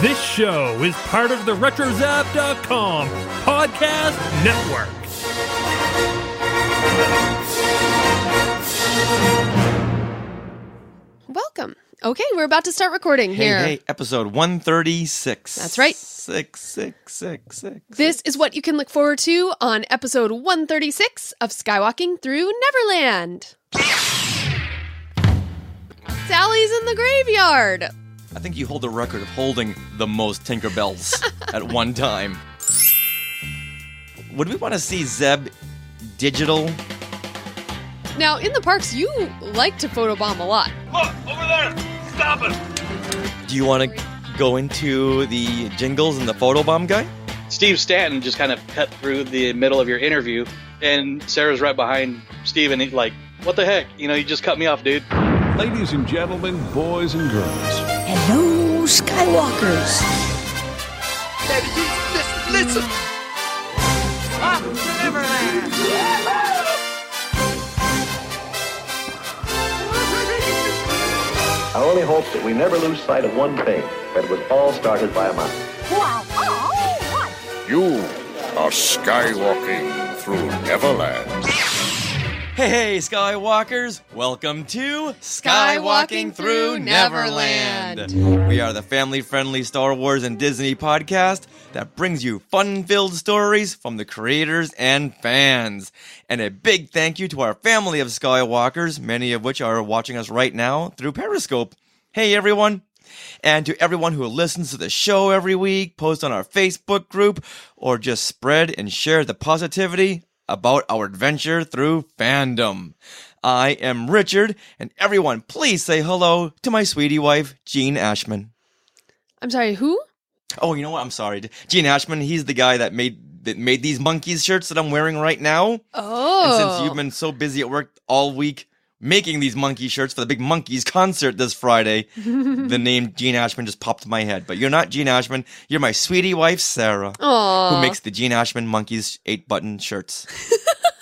This show is part of the RetroZap.com podcast network. Welcome. Okay, we're about to start recording here. Hey, episode 136. That's right. 6. This is what you can look forward to on episode 136 of Skywalking Through Neverland. Sally's in the graveyard. I think you hold the record of holding the most Tinkerbells at one time. Would we want to see Zeb digital? Now, in the parks, you like to photobomb a lot. Look, over there! Stop it! Do you want to go into the Jingles and the photobomb guy? Steve Stanton just kind of cut through the middle of your interview, and Sarah's right behind Steve, and he's like, what the heck? You know, you just cut me off, dude. Ladies and gentlemen, boys and girls. Hello, Skywalkers. Listen! Up to Neverland! I only hope that we never lose sight of one thing, that it was all started by a mouse. Wow. You are skywalking through Neverland. Hey, Skywalkers! Welcome to Skywalking Through Neverland. We are the family-friendly Star Wars and Disney podcast that brings you fun-filled stories from the creators and fans. And a big thank you to our family of Skywalkers, many of which are watching us right now through Periscope. Hey, everyone! And to everyone who listens to the show every week, post on our Facebook group, or just spread and share the positivity about our adventure through fandom. I am Richard, and everyone please say hello to my sweetie wife, Gene Ashman. I'm sorry, who? Oh, you know what? I'm sorry. Gene Ashman, he's the guy that made these Monkeys shirts that I'm wearing right now. Oh. And since you've been so busy at work all week making these Monkey shirts for the big Monkeys concert this Friday, the name Gene Ashman just popped in my head. But you're not Gene Ashman. You're my sweetie wife, Sarah, Aww. who makes the Gene Ashman Monkeys 8-button shirts.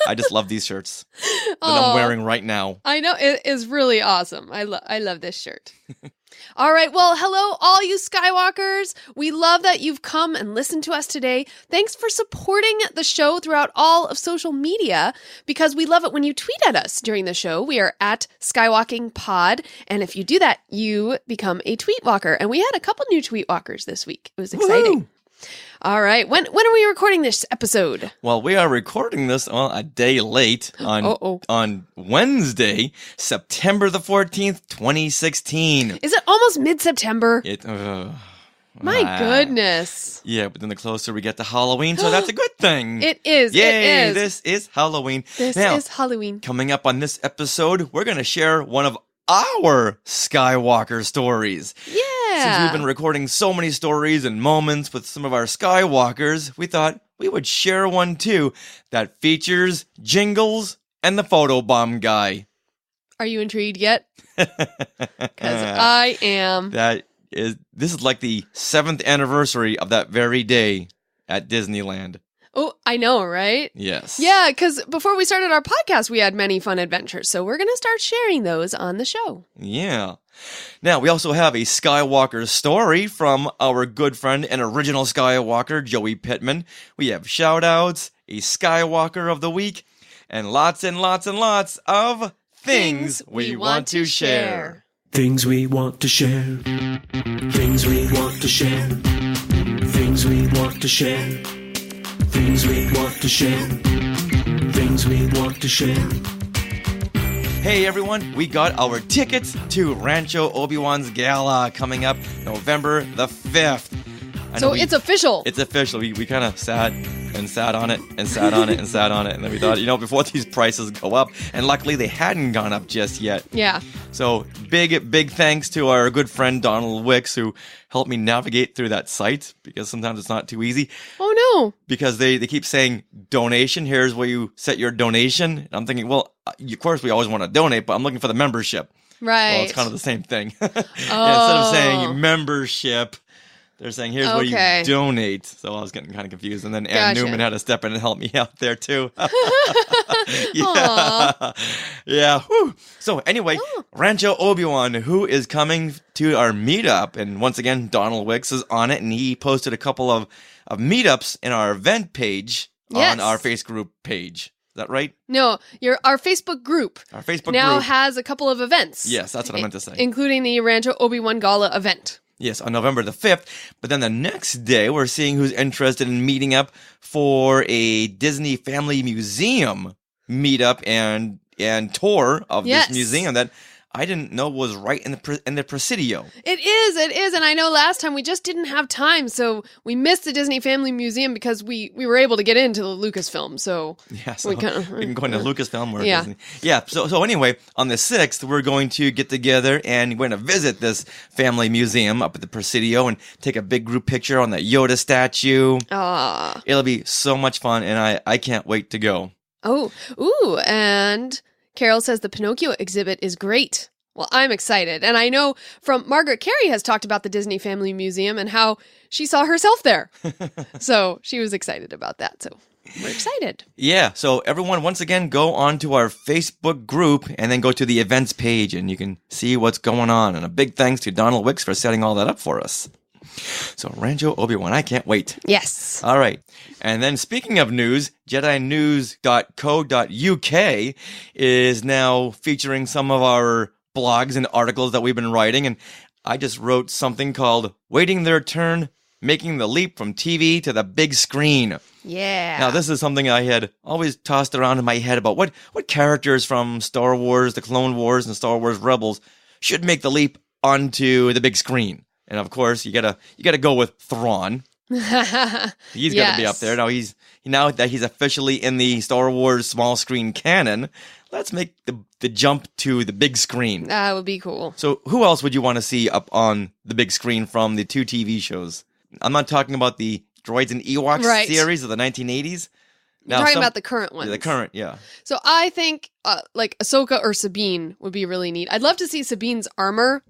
I just love these shirts that I'm wearing right now. I know, it is really awesome. I love this shirt. All right, well, hello, all you Skywalkers. We love that you've come and listened to us today. Thanks for supporting the show throughout all of social media, because we love it when you tweet at us during the show. We are at SkywalkingPod, and if you do that, you become a tweet walker. And we had a couple new tweet walkers this week. It was exciting. Woo-hoo. All right. When are we recording this episode? Well, we are recording this a day late on Wednesday, September the 14th, 2016. Is it almost mid-September? My goodness. Yeah, but then the closer we get to Halloween, so that's a good thing. It is. Yay, it is. This is Halloween. This now, is Halloween. Coming up on this episode, we're going to share one of our Skywalker stories. Yeah. Since we've been recording so many stories and moments with some of our Skywalkers, we thought we would share one too that features Jingles and the photobomb guy. Are you intrigued yet? Because I am. This is like the 7th anniversary of that very day at Disneyland. Oh, I know, right? Yes. Yeah, because before we started our podcast, we had many fun adventures. So we're going to start sharing those on the show. Yeah. Now, we also have a Skywalker story from our good friend and original Skywalker, Joey Pittman. We have shout-outs, a Skywalker of the week, and lots and lots of things we want to share. Things we want to share. Things we want to share. Things we want to share. Things we want to share. Things we want to share. Hey everyone, we got our tickets to Rancho Obi-Wan's Gala coming up November the 5th. So it's official. It's official. We kind of sat on it and sat on it and sat on it. And then we thought, before these prices go up. And luckily they hadn't gone up just yet. Yeah. So big thanks to our good friend Donald Wicks, who helped me navigate through that site, because sometimes it's not too easy. Oh no. Because they keep saying donation. Here's where you set your donation. And I'm thinking, well, of course we always want to donate, but I'm looking for the membership. Right. Well, it's kind of the same thing. Yeah, instead of saying membership, They're saying, here's where you donate. So I was getting kind of confused. And then Ann Newman had to step in and help me out there, too. Yeah. Yeah. Whew. So anyway, Rancho Obi-Wan, who is coming to our meetup. And once again, Donald Wicks is on it. And he posted a couple of meetups in our event page on our Facebook group page. Is that right? No, our Facebook group. Our Facebook now group has a couple of events. Yes, that's what I meant to say. Including the Rancho Obi-Wan Gala event. Yes, on November the 5th. But then the next day, we're seeing who's interested in meeting up for a Disney Family Museum meetup and tour of this museum that I didn't know was right in the Presidio. It is. And I know last time we just didn't have time, so we missed the Disney Family Museum because we were able to get into the Lucasfilm. So yeah, so we can go into Lucasfilm or Disney. Yeah. So anyway, on the 6th, we're going to get together and we're going to visit this family museum up at the Presidio and take a big group picture on the Yoda statue. It'll be so much fun, and I can't wait to go. And Carol says the Pinocchio exhibit is great. Well, I'm excited. And I know from Margaret Carey has talked about the Disney Family Museum and how she saw herself there. So she was excited about that. So we're excited. Yeah. So everyone, once again, go on to our Facebook group and then go to the events page and you can see what's going on. And a big thanks to Donald Wicks for setting all that up for us. So Rancho Obi-Wan, I can't wait. Yes. All right. And then speaking of news, JediNews.co.uk is now featuring some of our blogs and articles that we've been writing. And I just wrote something called Waiting Their Turn, Making the Leap from TV to the Big Screen. Yeah. Now, this is something I had always tossed around in my head about what characters from Star Wars, the Clone Wars, and Star Wars Rebels should make the leap onto the big screen. And of course, you gotta go with Thrawn. He's got to be up there. Now that he's officially in the Star Wars small screen canon, let's make the jump to the big screen. That would be cool. So who else would you want to see up on the big screen from the 2 TV shows? I'm not talking about the Droids and Ewoks series of the 1980s. You're talking about the current ones. The current, yeah. So I think like Ahsoka or Sabine would be really neat. I'd love to see Sabine's armor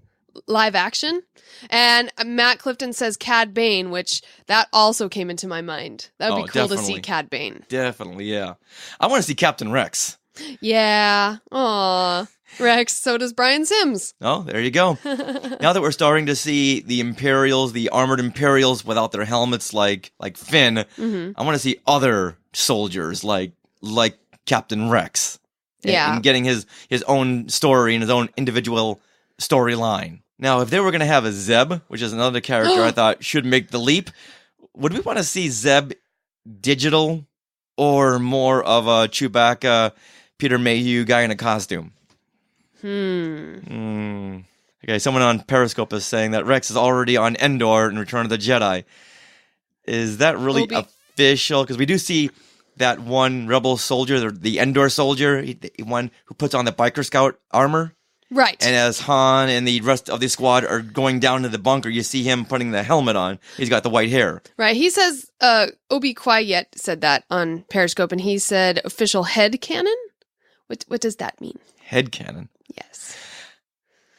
live action. And Matt Clifton says Cad Bane, which that also came into my mind. That would be cool to see Cad Bane. Definitely, yeah. I want to see Captain Rex. Yeah. Aw. Rex, so does Brian Sims. Oh, there you go. Now that we're starting to see the Imperials, the armored Imperials without their helmets like Finn, I want to see other soldiers like Captain Rex. And getting his own story and his own individual storyline. Now, if they were going to have a Zeb, which is another character I thought should make the leap, would we want to see Zeb digital or more of a Chewbacca, Peter Mayhew guy in a costume? Okay, someone on Periscope is saying that Rex is already on Endor in Return of the Jedi. Is that really official? Because we do see that one rebel soldier, the Endor soldier, the one who puts on the biker scout armor. Right. And as Han and the rest of the squad are going down to the bunker, you see him putting the helmet on. He's got the white hair. Right. He says, Obi Quiet said that on Periscope, and he said official head cannon? What does that mean? Head cannon? Yes.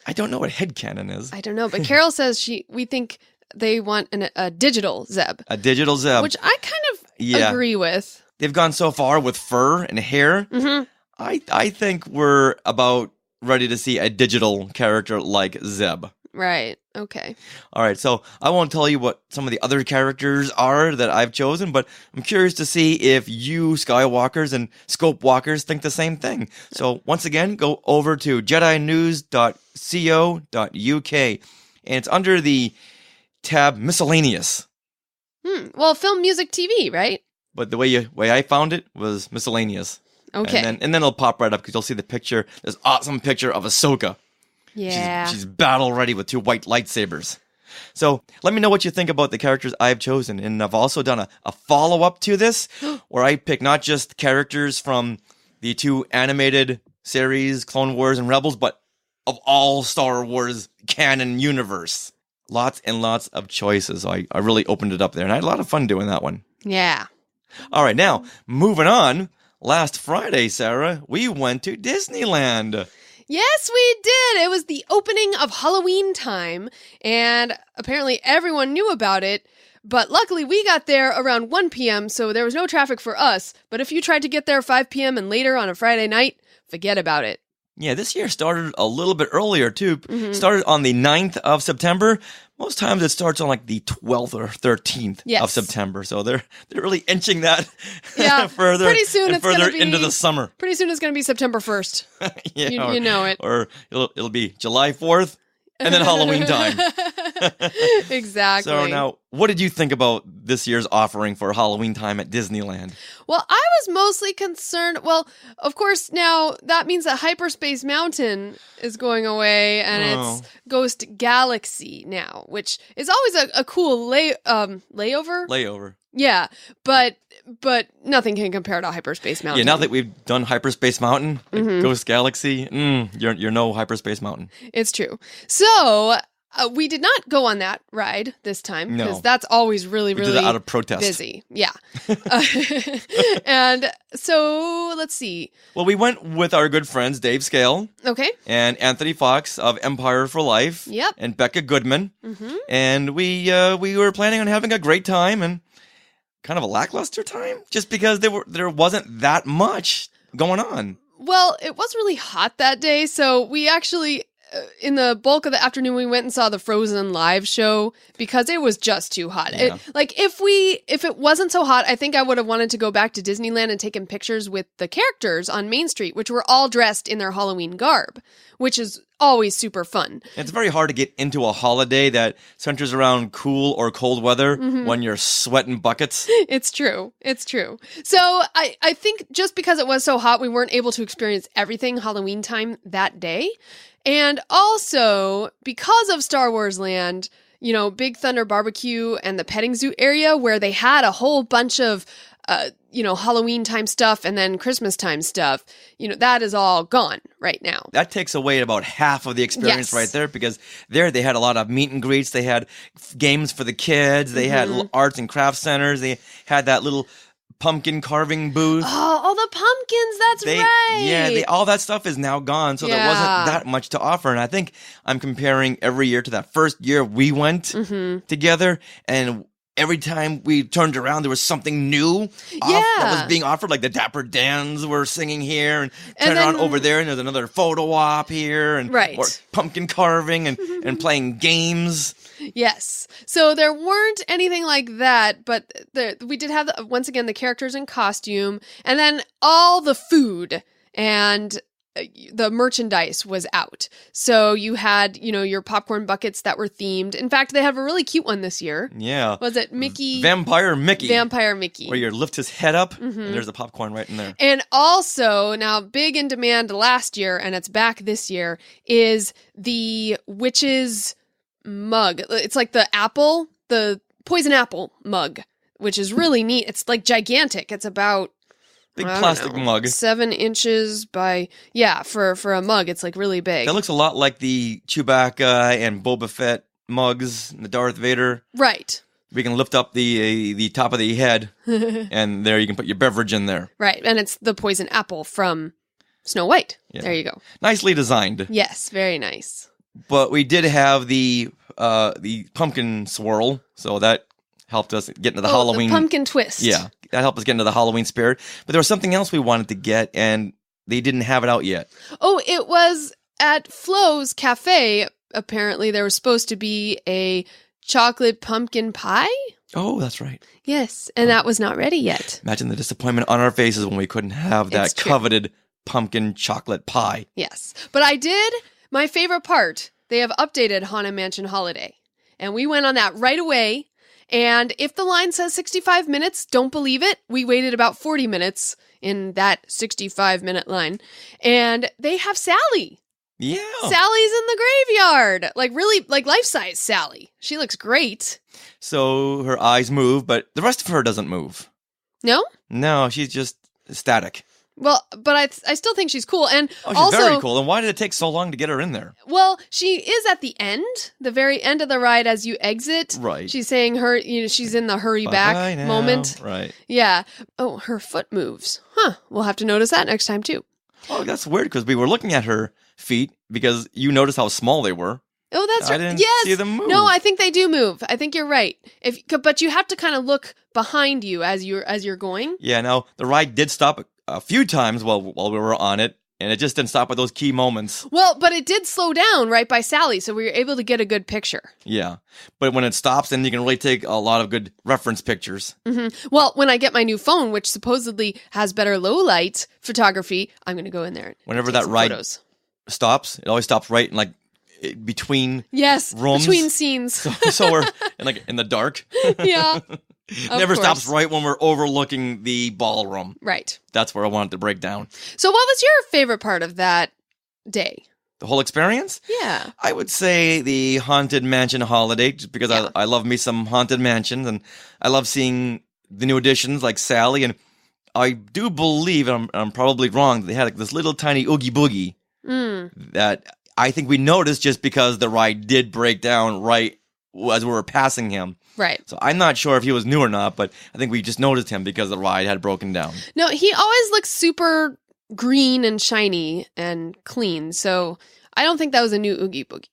I don't know what head cannon is. I don't know, but Carol says we think they want a digital Zeb. A digital Zeb. Which I kind of agree with. They've gone so far with fur and hair. Mm-hmm. I think we're about ready to see a digital character like Zeb. Right. Okay. All right. So I won't tell you what some of the other characters are that I've chosen, but I'm curious to see if you Skywalkers and Scope Walkers think the same thing. So once again, go over to JediNews.co.uk and it's under the tab Miscellaneous. Well, film, music, TV, right? But the way I found it was Miscellaneous. Okay. And then it'll pop right up because you'll see the picture. This awesome picture of Ahsoka. Yeah. She's battle ready with 2 white lightsabers. So let me know what you think about the characters I've chosen. And I've also done a follow-up to this where I pick not just characters from the 2 animated series, Clone Wars and Rebels, but of all Star Wars canon universe. Lots and lots of choices. So I really opened it up there. And I had a lot of fun doing that one. Yeah. All right. Now, moving on. Last Friday, Sarah, we went to Disneyland. Yes, we did. It was the opening of HalloweenTime, and apparently everyone knew about it. But luckily, we got there around 1 p.m., so there was no traffic for us. But if you tried to get there 5 p.m. and later on a Friday night, forget about it. Yeah, this year started a little bit earlier, too. Started on the 9th of September. Most times it starts on like the 12th or 13th of September. So they're really inching that further pretty soon and further into the summer. Pretty soon it's going to be September 1st. You know it. Or it'll be July 4th. And then Halloween time. Exactly. So now, what did you think about this year's offering for Halloween time at Disneyland? Well, I was mostly concerned. Well, of course, now that means that Hyperspace Mountain is going away, and it's Ghost Galaxy now, which is always a cool layover. Layover. Yeah, but nothing can compare to Hyperspace Mountain. Yeah, now that we've done Hyperspace Mountain, Ghost Galaxy, you're no Hyperspace Mountain. It's true. So we did not go on that ride this time because that's always really did that out of protest. Busy. Yeah. And so let's see. Well, we went with our good friends Dave Scale, and Anthony Fox of Empire for Life, and Becca Goodman, and we were planning on having a great time and kind of a lackluster time, just because there wasn't that much going on. Well, it was really hot that day, so we actually, in the bulk of the afternoon, we went and saw the Frozen live show because it was just too hot. Yeah. If it wasn't so hot, I think I would have wanted to go back to Disneyland and taken pictures with the characters on Main Street, which were all dressed in their Halloween garb, which is always super fun. It's very hard to get into a holiday that centers around cool or cold weather when you're sweating buckets. It's true. It's true. So I think just because it was so hot, we weren't able to experience everything Halloween time that day. And also, because of Star Wars Land, Big Thunder Barbecue and the petting zoo area where they had a whole bunch of, Halloween time stuff and then Christmas time stuff, that is all gone right now. That takes away about half of the experience right there, because there they had a lot of meet and greets. They had games for the kids. They had little arts and crafts centers. They had that little pumpkin carving booth. Oh, all the pumpkins, that's right. Yeah, all that stuff is now gone, so there wasn't that much to offer. And I think I'm comparing every year to that first year we went together, and every time we turned around, there was something new that was being offered. Like the Dapper Dans were singing here, and turn around over there, and there's another photo op here, and or pumpkin carving and playing games. Yes. So there weren't anything like that, but we did have, once again, the characters in costume, and then all the food and the merchandise was out. So you had, your popcorn buckets that were themed. In fact, they have a really cute one this year. Yeah. Was it Mickey? Vampire Mickey. Vampire Mickey. Where you lift his head up, and there's the popcorn right in there. And also, now big in demand last year, and it's back this year, is the Witch's mug. It's like the poison apple mug, which is really neat. It's like gigantic. It's about big plastic mug, 7 inches by for a mug. It's like really big. That looks a lot like the Chewbacca and Boba Fett mugs, the Darth Vader. Right. We can lift up the top of the head, and there you can put your beverage in there. Right, and it's the poison apple from Snow White. Yeah. There you go. Nicely designed. Yes, very nice. But we did have the pumpkin swirl, so that helped us get into the Halloween. The pumpkin twist. Yeah, that helped us get into the Halloween spirit. But there was something else we wanted to get, and they didn't have it out yet. Oh, it was at Flo's Cafe. Apparently, there was supposed to be a chocolate pumpkin pie. Oh, that's right. Yes, and that was not ready yet. Imagine the disappointment on our faces when we couldn't have that coveted pumpkin chocolate pie. Yes, but I did. My favorite part, they have updated Haunted Mansion Holiday. And we went on that right away. And if the line says 65 minutes, don't believe it. We waited about 40 minutes in that 65-minute line. And they have Sally. Yeah. Sally's in the graveyard. Like really, like life-size Sally. She looks great. So her eyes move, but the rest of her doesn't move. No? No, she's just static. Well, but I still think she's cool. And she's also, very cool. And why did it take so long to get her in there? Well, she is at the end, the very end of the ride as you exit. Right. She's saying she's in the hurry back moment. Right. Yeah. Oh, her foot moves. Huh. We'll have to notice that next time too. Oh, that's weird because we were looking at her feet because you noticed how small they were. Oh, that's I right. didn't Yes. see them move. No, I think they do move. I think you're right. But you have to kind of look behind you as you're going. Yeah, now the ride did stop a few times while we were on it, and it just didn't stop at those key moments. Well, but it did slow down right by Sally, so we were able to get a good picture. Yeah, but when it stops, then you can really take a lot of good reference pictures. Mm-hmm. Well, when I get my new phone, which supposedly has better low light photography, I'm going to go in there. Whenever and take that some ride photos. stops, it always stops right in between Yes, rooms. between scenes. So we're in the dark. Yeah. Never course. stops right when we're overlooking the ballroom. Right. That's where I wanted to break down. So what was your favorite part of that day? The whole experience? Yeah. I would say the Haunted Mansion holiday, just because I love me some Haunted Mansions, and I love seeing the new additions like Sally, and I do believe, and I'm probably wrong, they had this little tiny Oogie Boogie that I think we noticed just because the ride did break down right as we were passing him. Right. So I'm not sure if he was new or not, but I think we just noticed him because the ride had broken down. No, he always looks super green and shiny and clean, so I don't think that was a new Oogie Boogie.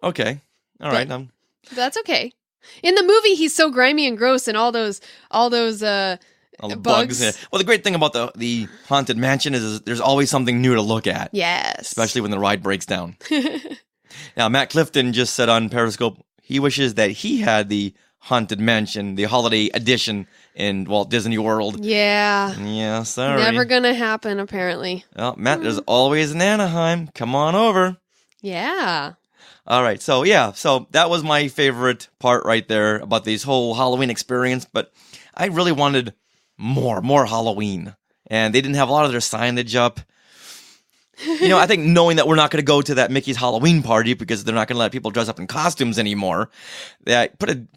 Okay. All right. That's okay. In the movie, he's so grimy and gross, and all those All the bugs. Yeah. Well, the great thing about the Haunted Mansion is there's always something new to look at. Yes. Especially when the ride breaks down. Now, Matt Clifton just said on Periscope he wishes that he had the Haunted Mansion, the holiday edition in Walt Disney World. Yeah. Yeah, sorry. Never gonna happen, apparently. Well, Matt, there's always an Anaheim. Come on over. Yeah. All right, so that was my favorite part right there about this whole Halloween experience, but I really wanted more Halloween, and they didn't have a lot of their signage up. I think knowing that we're not going to go to that Mickey's Halloween party because they're not going to let people dress up in costumes anymore, that put a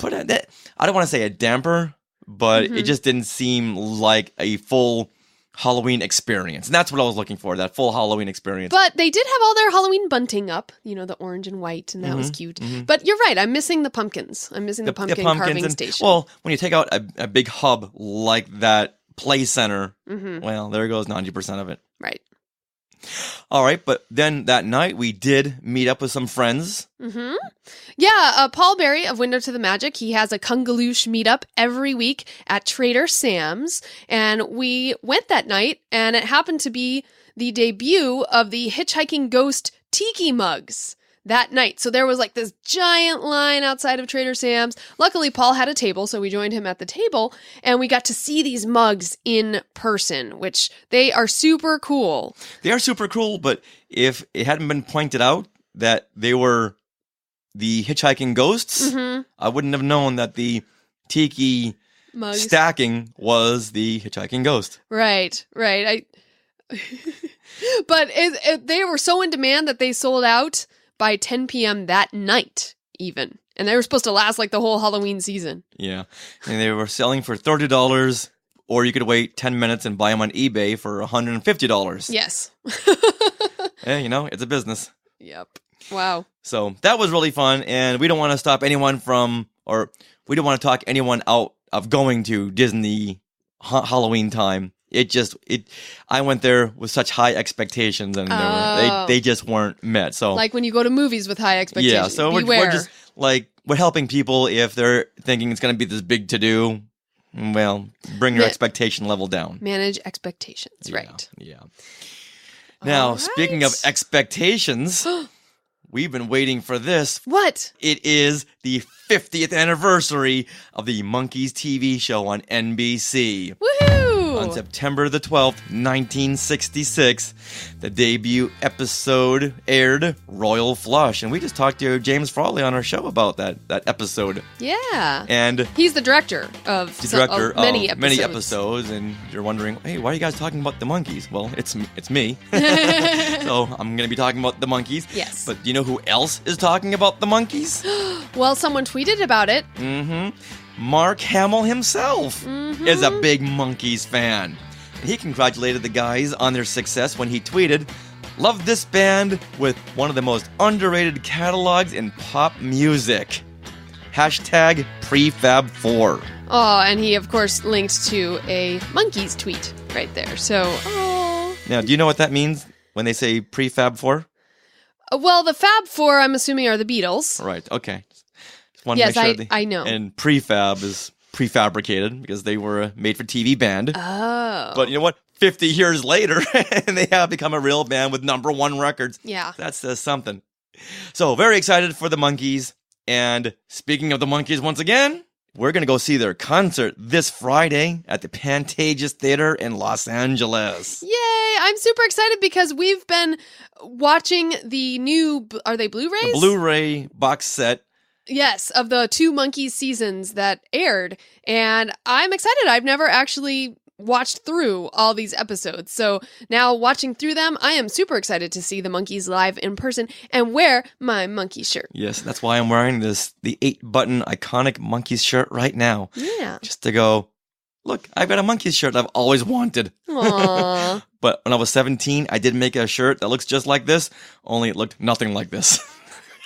I don't want to say a damper, but it just didn't seem like a full Halloween experience. And that's what I was looking for, that full Halloween experience. But they did have all their Halloween bunting up, the orange and white, and that was cute. But you're right, I'm missing the pumpkins. I'm missing the pumpkin carving station. Well, when you take out a big hub like that play center, well, there goes 90% of it. Right. All right, but then that night we did meet up with some friends. Yeah, Paul Berry of Window to the Magic, he has a Kungaloosh meetup every week at Trader Sam's, and we went that night, and it happened to be the debut of the Hitchiking Ghost Tiki Mugs that night. So there was this giant line outside of Trader Sam's. Luckily, Paul had a table, so we joined him at the table, and we got to see these mugs in person, which they are super cool. They are super cool, but if it hadn't been pointed out that they were the Hitchiking Ghosts, I wouldn't have known that the Tiki Mugs stacking was the Hitchiking Ghost. Right. But they were so in demand that they sold out by 10 p.m. that night, even. And they were supposed to last the whole Halloween season. Yeah. And they were selling for $30, or you could wait 10 minutes and buy them on eBay for $150. Yes. It's a business. Yep. Wow. So that was really fun, and we don't want to stop anyone we don't want to talk anyone out of going to Disney HalloweenTime. I went there with such high expectations, and they just weren't met. So, when you go to movies with high expectations. Yeah, so we're just we're helping people if they're thinking it's going to be this big to do. Well, bring your expectation level down. Manage expectations, right? Yeah. Now, speaking of expectations, we've been waiting for this. What? It is the 50th anniversary of the Monkees TV show on NBC. Woohoo! On September the 12th, 1966, the debut episode aired, Royal Flush. And we just talked to James Frawley on our show about that episode. Yeah. And he's the director of many episodes. And you're wondering, hey, why are you guys talking about the Monkees? Well, it's me. So I'm going to be talking about the Monkees. Yes. But do you know who else is talking about the Monkees? Well, someone tweeted about it. Mark Hamill himself is a big Monkees fan. And he congratulated the guys on their success when he tweeted, "Love this band with one of the most underrated catalogs in pop music. Hashtag prefab4." Oh, and he, of course, linked to a Monkees tweet right there. So, Now, do you know what that means? when they say prefab 4? Well, the Fab Four, I'm assuming, are the Beatles. Right, okay. Just wanted Yes, to make sure I know. And prefab is prefabricated because they were a made-for-TV band. Oh. But you know what? 50 years later, and they have become a real band with #1 records. Yeah. That says something. So, very excited for the Monkees. And speaking of the Monkees, once again, we're going to go see their concert this Friday at the Pantages Theater in Los Angeles. Yay! I'm super excited because we've been watching the new, are they Blu-rays? The Blu-ray box set. Yes, of the 2 Monkees seasons that aired. And I'm excited. I've never actually watched through all these episodes. So now watching through them, I am super excited to see the Monkees live in person and wear my monkey shirt. Yes, that's why I'm wearing the 8-button iconic Monkees shirt right now. Yeah. Just to go, look, I've got a Monkees shirt I've always wanted. Aww. But when I was 17, I did make a shirt that looks just like this, only it looked nothing like this.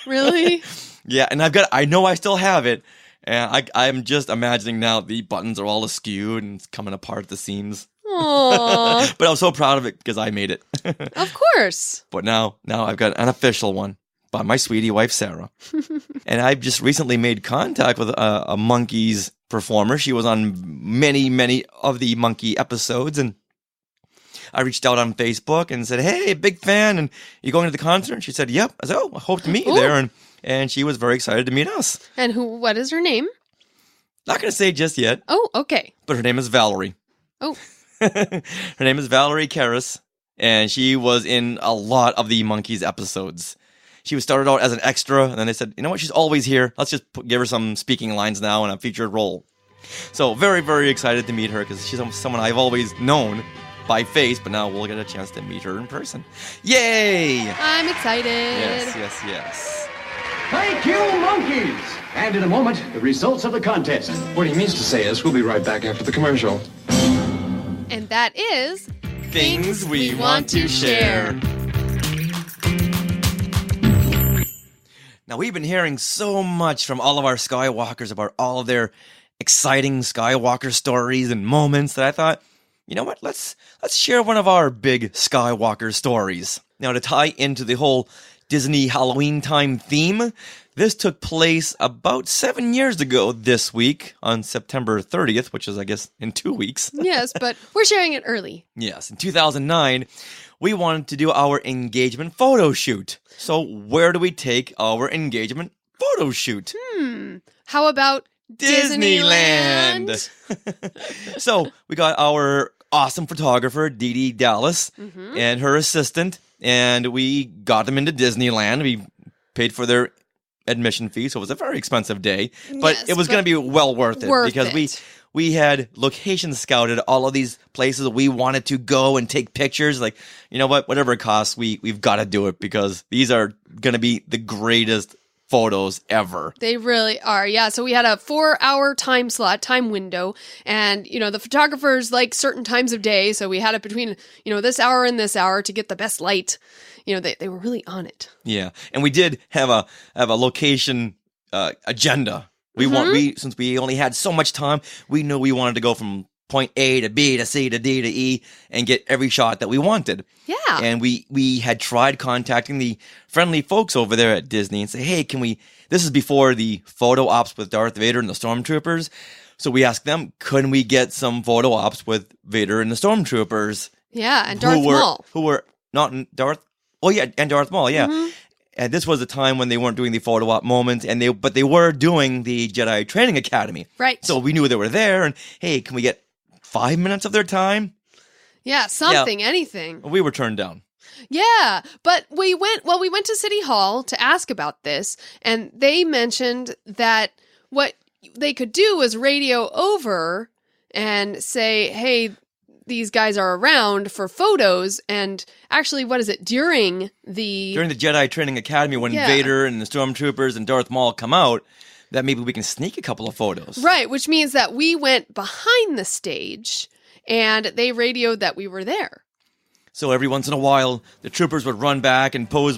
Really? Yeah, and I know I still have it. And I'm just imagining now the buttons are all askew and it's coming apart at the seams. Aww. But I was so proud of it because I made it. Of course. But now I've got an official one by my sweetie wife, Sarah. And I've just recently made contact with a Monkees performer. She was on many, many of the Monkey episodes. And I reached out on Facebook and said, hey, big fan. And you going to the concert? And she said, yep. I said, oh, I hope to meet you there. And she was very excited to meet us. And what is her name? Not going to say just yet. Oh, okay. But her name is Valerie. Oh. Her name is Valerie Karras. And she was in a lot of the Monkees episodes. She was started out as an extra. And then they said, you know what? She's always here. Let's just give her some speaking lines now in a featured role. So very, very excited to meet her because she's someone I've always known by face, but now we'll get a chance to meet her in person. Yay! I'm excited. Yes. Thank you, Monkees! And in a moment, the results of the contest. What he means to say is we'll be right back after the commercial. And that is... Things we want to share. Now, we've been hearing so much from all of our Skywalkers about all of their exciting Skywalker stories and moments that I thought, you know what, let's share one of our big Skywalker stories. Now, to tie into the whole Disney HalloweenTime theme, this took place about 7 years ago this week on September 30th, which is, I guess, in 2 weeks. Yes, but we're sharing it early. Yes, in 2009, we wanted to do our engagement photo shoot. So where do we take our engagement photo shoot? How about Disneyland? So we got our awesome photographer, Dee Dee Dallas, and her assistant, and we got them into Disneyland. We paid for their admission fee, so it was a very expensive day, but it was going to be well worth it because we had location scouted all of these places we wanted to go and take pictures. Like, you know what, whatever it costs, we've got to do it because these are going to be the greatest photos ever. They really are. Yeah. So we had a 4-hour time window, and, the photographers like certain times of day. So we had it between, this hour and this hour to get the best light. They were really on it. Yeah. And we did have a location agenda. Since we only had so much time, we knew we wanted to go from point A to B to C to D to E and get every shot that we wanted. Yeah. And we had tried contacting the friendly folks over there at Disney and say, hey, this is before the photo ops with Darth Vader and the Stormtroopers. So we asked them, couldn't we get some photo ops with Vader and the Stormtroopers? Yeah, and Darth Maul. Who were not in Darth... Oh, yeah, and Darth Maul, yeah. And this was a time when they weren't doing the photo op moments, but they were doing the Jedi Training Academy. Right. So we knew they were there, and hey, can we get 5 minutes of their time? Yeah, anything. We were turned down. Yeah, but we went to City Hall to ask about this, and they mentioned that what they could do was radio over and say, hey, these guys are around for photos, and actually, during the Jedi Training Academy when Vader and the Stormtroopers and Darth Maul come out, that maybe we can sneak a couple of photos. Right, which means that we went behind the stage, and they radioed that we were there. So every once in a while, the troopers would run back and pose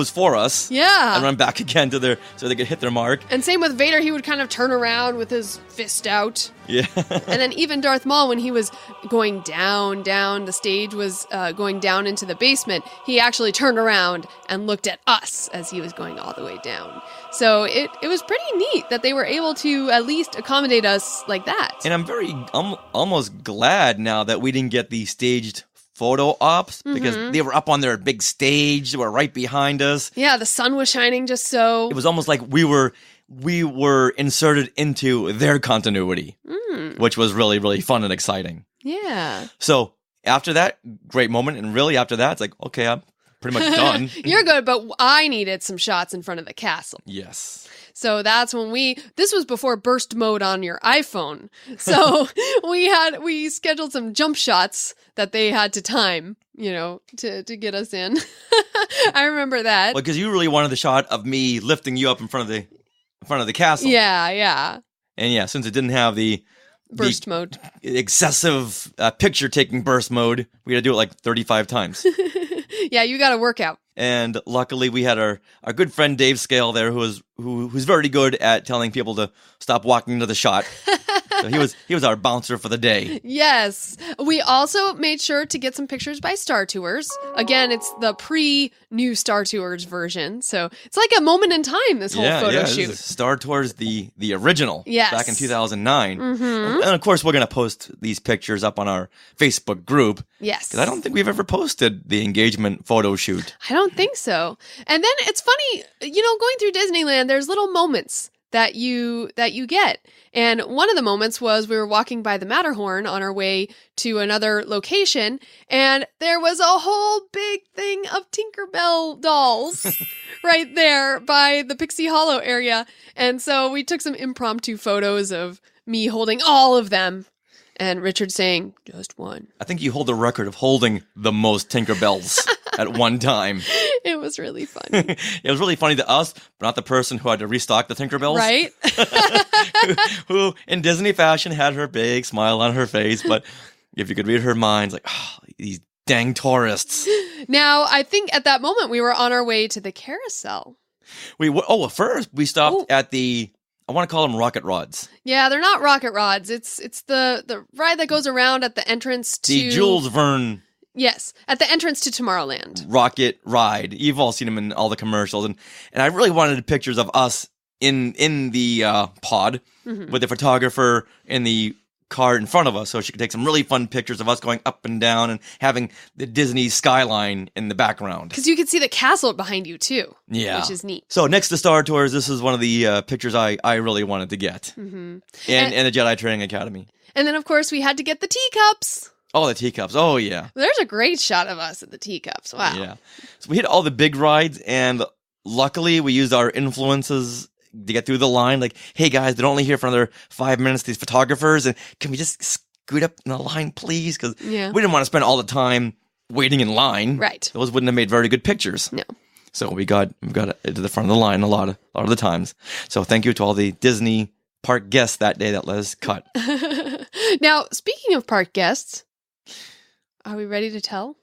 for us. Yeah. And run back again so they could hit their mark. And same with Vader, he would kind of turn around with his fist out. Yeah. And then even Darth Maul, when he was going down, the stage was going down into the basement, he actually turned around and looked at us as he was going all the way down. So it was pretty neat that they were able to at least accommodate us like that. And I'm very almost glad now that we didn't get the staged photo ops because they were up on their big stage. They were right behind us. Yeah, the sun was shining just so. It was almost like we were inserted into their continuity, which was really, really fun and exciting. Yeah. So after that great moment, and really after that, it's like, okay, I'm pretty much done. You're good, but I needed some shots in front of the castle. Yes. So that's when this was before burst mode on your iPhone. So we scheduled some jump shots that they had to time, to get us in. I remember that. Well, because you really wanted the shot of me lifting you up in front of the castle. Yeah. And yeah, since it didn't have the burst mode, excessive picture taking burst mode, we had to do it like 35 times. Yeah, you got to work out. And luckily, we had our good friend Dave Scale there, who's very good at telling people to stop walking to the shot. So he was our bouncer for the day. Yes. We also made sure to get some pictures by Star Tours. Again, it's the pre-new Star Tours version. So it's like a moment in time, this whole photo shoot. This is Star Tours, the original. Yes. Back in 2009. Mm-hmm. And of course, we're going to post these pictures up on our Facebook group. Yes. Because I don't think we've ever posted the engagement photo shoot. I don't think so. And then it's funny, going through Disneyland, there's little moments that you get. And one of the moments was we were walking by the Matterhorn on our way to another location, and there was a whole big thing of Tinkerbell dolls right there by the Pixie Hollow area. And so we took some impromptu photos of me holding all of them and Richard saying, just one. I think you hold the record of holding the most Tinkerbells at one time. It was really funny. It was really funny to us, but not the person who had to restock the Tinkerbells. Right? who, in Disney fashion, had her big smile on her face. But if you could read her mind, it's like, oh, these dang tourists. Now, I think at that moment, we were on our way to the carousel. First, we stopped at the... I want to call them rocket rods. Yeah, they're not rocket rods. It's the ride that goes around at the entrance to... The Jules Verne... Yes, at the entrance to Tomorrowland. Rocket ride. You've all seen them in all the commercials. And I really wanted pictures of us in the pod with the photographer in the car in front of us so she could take some really fun pictures of us going up and down and having the Disney skyline in the background. Because you could see the castle behind you, too. Yeah. Which is neat. So next to Star Tours, this is one of the pictures I really wanted to get. Mm-hmm. And the Jedi Training Academy. And then, of course, we had to get the teacups. Oh, the teacups. Oh, yeah. There's a great shot of us at the teacups. Wow. Yeah. So we hit all the big rides, and luckily we used our influences to get through the line. Like, hey, guys, they're only here for another 5 minutes, these photographers, and can we just scoot up in the line, please? Because we didn't want to spend all the time waiting in line. Right. Those wouldn't have made very good pictures. No. So we got to the front of the line a lot of the times. So thank you to all the Disney park guests that day that let us cut. Now, speaking of park guests... Are we ready to tell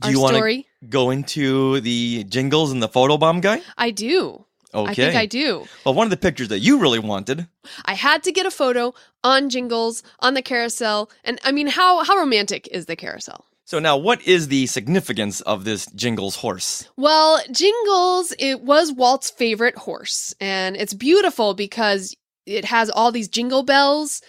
our story? Do you want to go into the Jingles and the photobomb guy? I do. Okay. I think I do. Well, one of the pictures that you really wanted. I had to get a photo on Jingles, on the carousel. And I mean, how romantic is the carousel? So now, what is the significance of this Jingles horse? Well, Jingles, it was Walt's favorite horse. And it's beautiful because it has all these jingle bells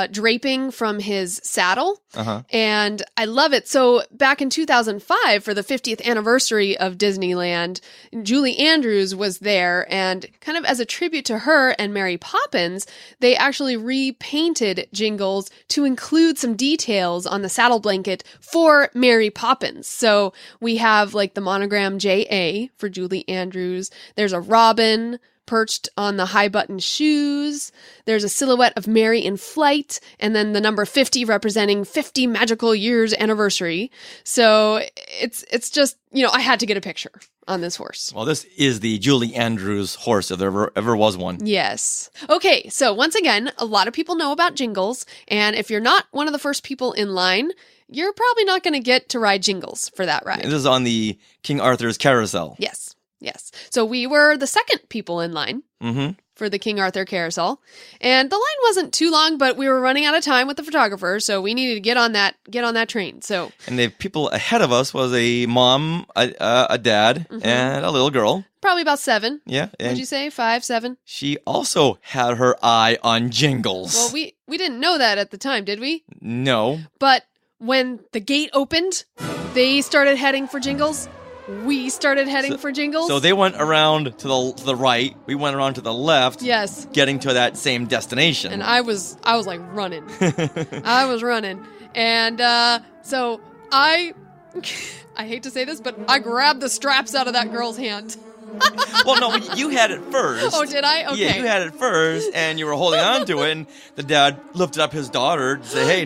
draping from his saddle. And I love it. So back in 2005, for the 50th anniversary of Disneyland, Julie Andrews was there. And kind of as a tribute to her and Mary Poppins, they actually repainted Jingles to include some details on the saddle blanket for Mary Poppins. So we have like the monogram JA for Julie Andrews. There's a robin perched on the high button shoes. There's a silhouette of Mary in flight, and then the number 50 representing 50 magical years anniversary. So it's just, I had to get a picture on this horse. Well, this is the Julie Andrews horse, if there ever was one. Yes. Okay, so once again, a lot of people know about Jingles, and if you're not one of the first people in line, you're probably not going to get to ride Jingles for that ride. This is on the King Arthur's Carousel. Yes. So we were the second people in line for the King Arthur Carousel. And the line wasn't too long, but we were running out of time with the photographer, so we needed to get on that train. So And the people ahead of us was a mom, a dad, and a little girl. probably about 7. Yeah. Would you say 5, 7? She also had her eye on Jingles. Well, we didn't know that at the time, did we? No. But when the gate opened, they started heading for Jingles. We started heading for Jingles. So they went around to the right. We went around to the left. Yes. Getting to that same destination. And I was like running. I was running. And so I hate to say this, but I grabbed the straps out of that girl's hand. Well, no, you had it first. Oh, did I? Okay. Yeah, you had it first, and you were holding on to it, and the dad lifted up his daughter to say, hey,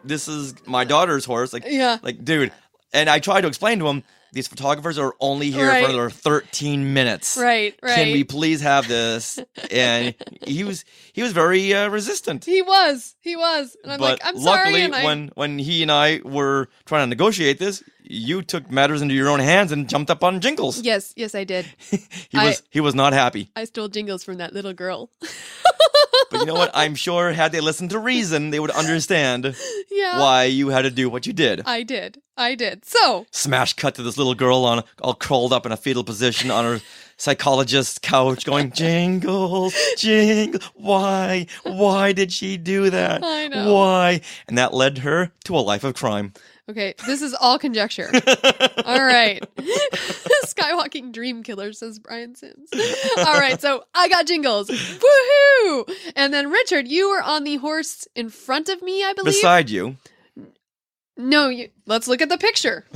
this is my daughter's horse. Like, dude. And I tried to explain to him, these photographers are only here for another 13 minutes. Right. Can we please have this? And he was very resistant. He was. And I'm like, I'm sorry. Luckily, when he and I were trying to negotiate this, you took matters into your own hands and jumped up on Jingles. Yes, I did. He was not happy. I stole Jingles from that little girl. But you know what? I'm sure had they listened to reason, they would understand why you had to do what you did. I did. So smash cut to this little girl all curled up in a fetal position on her psychologist's couch going, Jingles, why did she do that? I know. Why? And that led her to a life of crime. Okay, this is all conjecture. All right. Skywalking dream killer, says Brian Sims. All right, so I got Jingles. Woohoo! And then Richard, you were on the horse in front of me, I believe. Beside you. No, let's look at the picture.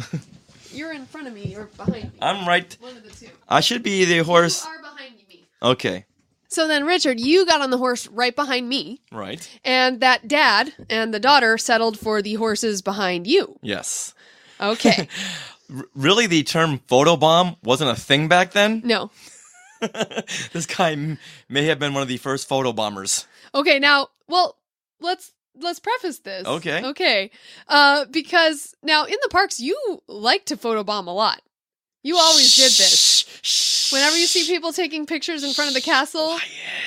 You're in front of me or behind me. I'm right. One of the two. I should be the horse. You are behind me. Okay. So then, Richard, you got on the horse right behind me. Right. And that dad and the daughter settled for the horses behind you. Yes. Okay. Really, the term photobomb wasn't a thing back then? No. This guy may have been one of the first photobombers. Okay, now, well, let's preface this. Okay. Because now in the parks, you like to photobomb a lot. You always did this. Whenever you see people taking pictures in front of the castle,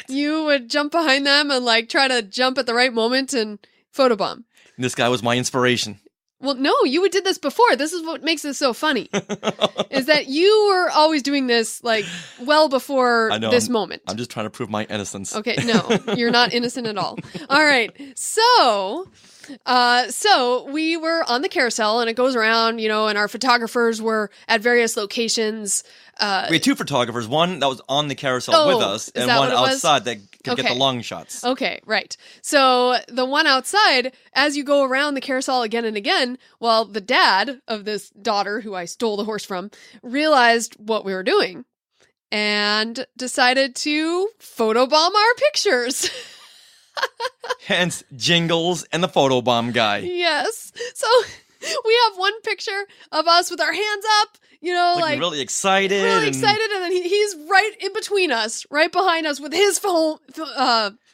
you would jump behind them and try to jump at the right moment and photobomb. This guy was my inspiration. Well, no, you did this before. This is what makes this so funny. Is that you were always doing this well before this moment. I'm just trying to prove my innocence. Okay, no, you're not innocent at all. All right, so we were on the carousel and it goes around, and our photographers were at various locations. We had 2 photographers, one that was on the carousel with us and one outside that could get the long shots. Okay, right. So the one outside, as you go around the carousel again and again, well, the dad of this daughter who I stole the horse from realized what we were doing and decided to photobomb our pictures. Hence, Jingles and the photobomb guy. Yes. So we have one picture of us with our hands up, looking really excited. And then he's right in between us, right behind us with his phone,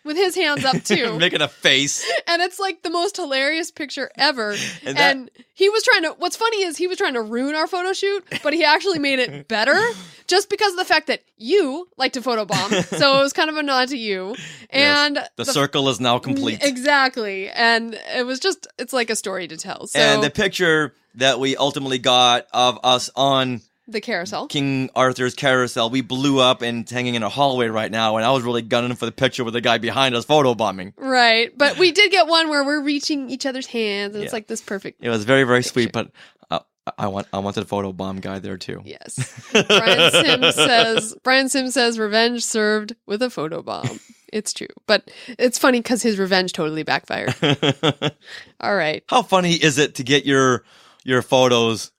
with his hands up too. Making a face. And it's the most hilarious picture ever. And he was what's funny is he was trying to ruin our photo shoot, but he actually made it better just because of the fact that you like to photobomb. So it was kind of a nod to you. And yes, the circle is now complete. Exactly. And it's like a story to tell. So, and the picture that we ultimately got of us on the carousel, King Arthur's Carousel, we blew up and it's hanging in a hallway right now, and I was really gunning for the picture with the guy behind us photobombing. Right, but we did get one where we're reaching each other's hands, and it's this perfect. It was very, very sweet, but I wanted a photobomb guy there too. Yes, Brian Sims says revenge served with a photobomb. It's true, but it's funny because his revenge totally backfired. All right, how funny is it to get your photos